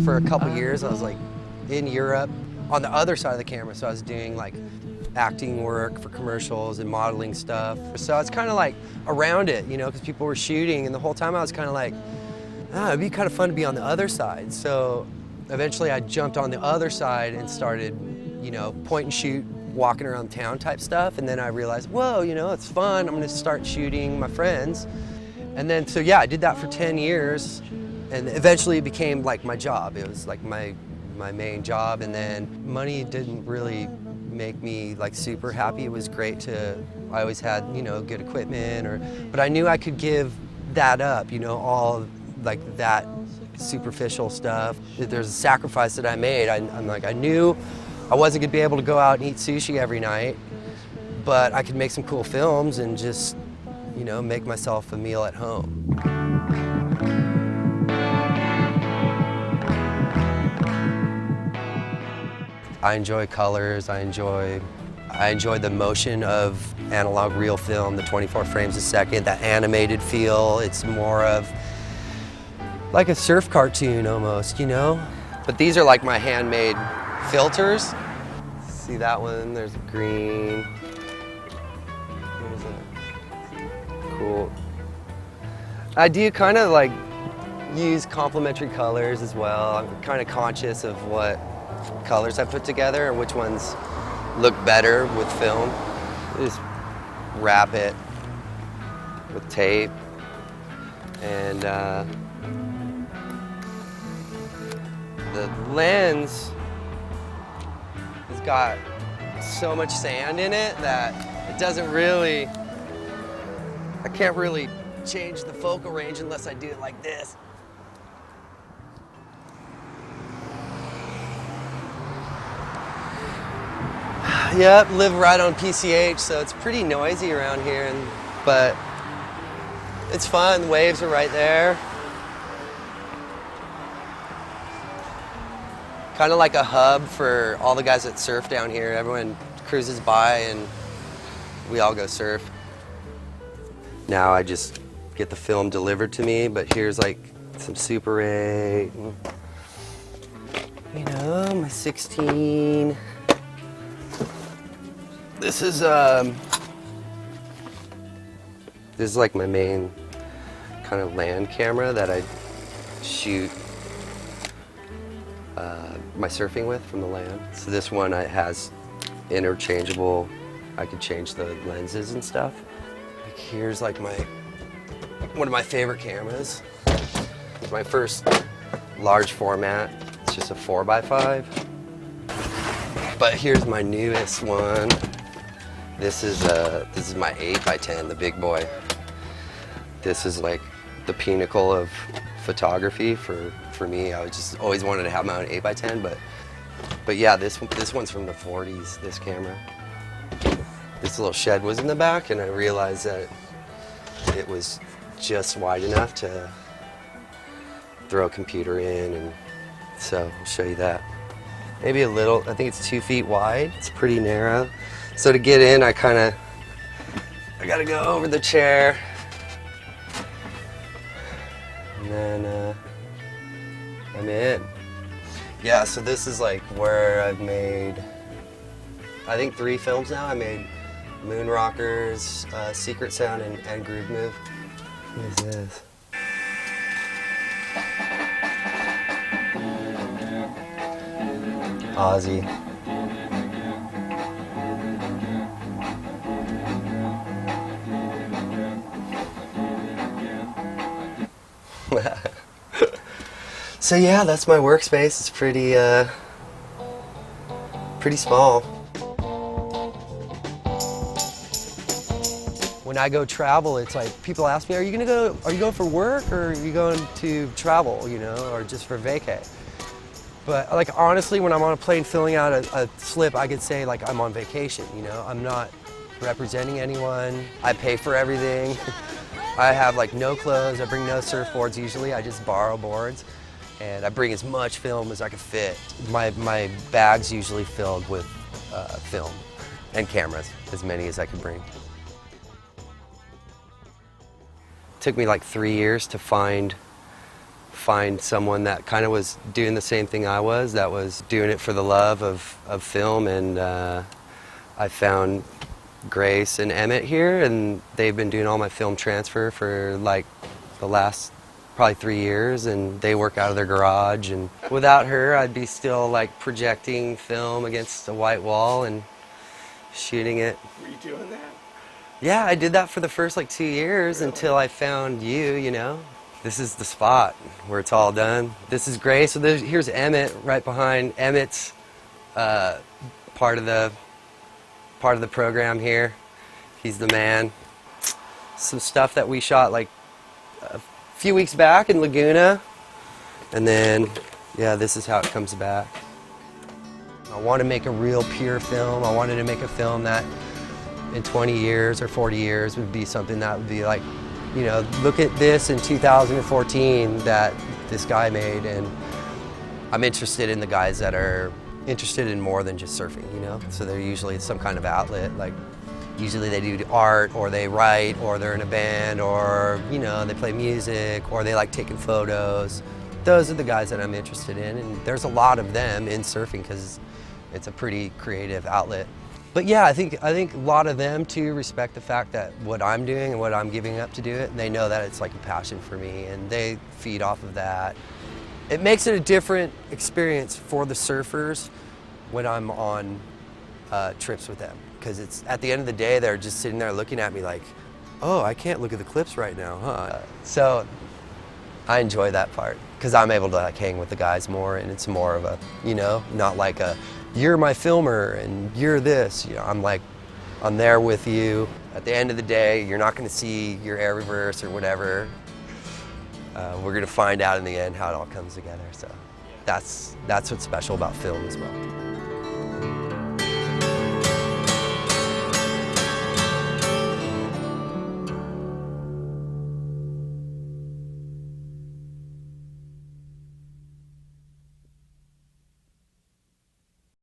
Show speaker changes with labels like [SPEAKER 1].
[SPEAKER 1] For a couple years, I was like in Europe on the other side of the camera. So I was doing like acting work for commercials and modeling stuff. So I was kind of like around it, you know, because people were shooting, and the whole time I was kind of like, it'd be kind of fun to be on the other side. So eventually I jumped on the other side and started, you know, point and shoot, walking around town type stuff. And then I realized, whoa, you know, it's fun. I'm gonna start shooting my friends. And then, so yeah, I did that for 10 years. And eventually it became like my job. It was like my main job. And then money didn't really make me like super happy. It was great I always had, you know, good equipment, but I knew I could give that up, you know, all like that superficial stuff. There's a sacrifice that I made. I'm like, I knew I wasn't gonna be able to go out and eat sushi every night, but I could make some cool films and just, you know, make myself a meal at home. I enjoy colors, I enjoy the motion of analog reel film, the 24 frames a second, that animated feel. It's more of like a surf cartoon almost, you know? But these are like my handmade filters. See that one? There's a green. What is that? Cool. I do kind of like use complementary colors as well. I'm kind of conscious of what colors I put together and which ones look better with film. Just wrap it with tape, and the lens has got so much sand in it that it doesn't really, I can't really change the focal range unless I do it like this. Yep, live right on PCH, so it's pretty noisy around here, but it's fun. The waves are right there. Kind of like a hub for all the guys that surf down here. Everyone cruises by and we all go surf. Now I just get the film delivered to me, but here's like some Super 8, you know, my 16. This is like my main kind of land camera that I shoot my surfing with from the land. So this one has interchangeable, I could change the lenses and stuff. Like here's like one of my favorite cameras. It's my first large format. It's just a 4x5. But here's my newest one. This is my 8x10, the big boy. This is like the pinnacle of photography for me. I just always wanted to have my own 8x10, but yeah, this one's from the 40s. This camera. This little shed was in the back, and I realized that it was just wide enough to throw a computer in, and so I'll show you that. Maybe a little, I think it's 2 feet wide. It's pretty narrow. So to get in, I gotta go over the chair. And then I'm in. Yeah, so this is like where I've made, I think 3 films now. I made Moon Rockers, Secret Sound, and Groove Move. What is this? Ozzy. So yeah, that's my workspace. It's pretty small. When I go travel, it's like people ask me, are you going for work, or are you going to travel, you know, or just for vacay? But like honestly, when I'm on a plane filling out a slip, I could say like I'm on vacation, you know? I'm not representing anyone. I pay for everything. I have like no clothes, I bring no surfboards usually, I just borrow boards. And I bring as much film as I can fit. My bag's usually filled with film and cameras, as many as I can bring. took me like 3 years to find someone that kind of was doing the same thing I was, that was doing it for the love of film, and I found Grace and Emmett here, and they've been doing all my film transfer for like the last probably 3 years, and they work out of their garage, and without her I'd be still like projecting film against a white wall and shooting it.
[SPEAKER 2] Were you doing that?
[SPEAKER 1] Yeah, I did that for the first like 2 years until I found you know. This is the spot where it's all done. This is Grace. So here's Emmett right behind. Emmett's part of the program here. He's the man. Some stuff that we shot like a few weeks back in Laguna, and then yeah, this is how it comes back. I want to make a real pure film. I wanted to make a film that in 20 years or 40 years would be something that would be like, you know, look at this in 2014 that this guy made. And I'm interested in the guys that are interested in more than just surfing, you know? So they're usually some kind of outlet, like usually they do art, or they write, or they're in a band, or, you know, they play music, or they like taking photos. Those are the guys that I'm interested in, and there's a lot of them in surfing because it's a pretty creative outlet. But yeah, I think a lot of them too respect the fact that what I'm doing and what I'm giving up to do it, and they know that it's like a passion for me, and they feed off of that. It makes it a different experience for the surfers when I'm on trips with them, because it's at the end of the day they're just sitting there looking at me like, oh, I can't look at the clips right now, huh? So I enjoy that part because I'm able to like hang with the guys more, and it's more of a, you know, not like a you're my filmer and you're this, you know. I'm there with you. At the end of the day, you're not going to see your air reverse or whatever. We're going to find out in the end how it all comes together. So that's what's special about film as well.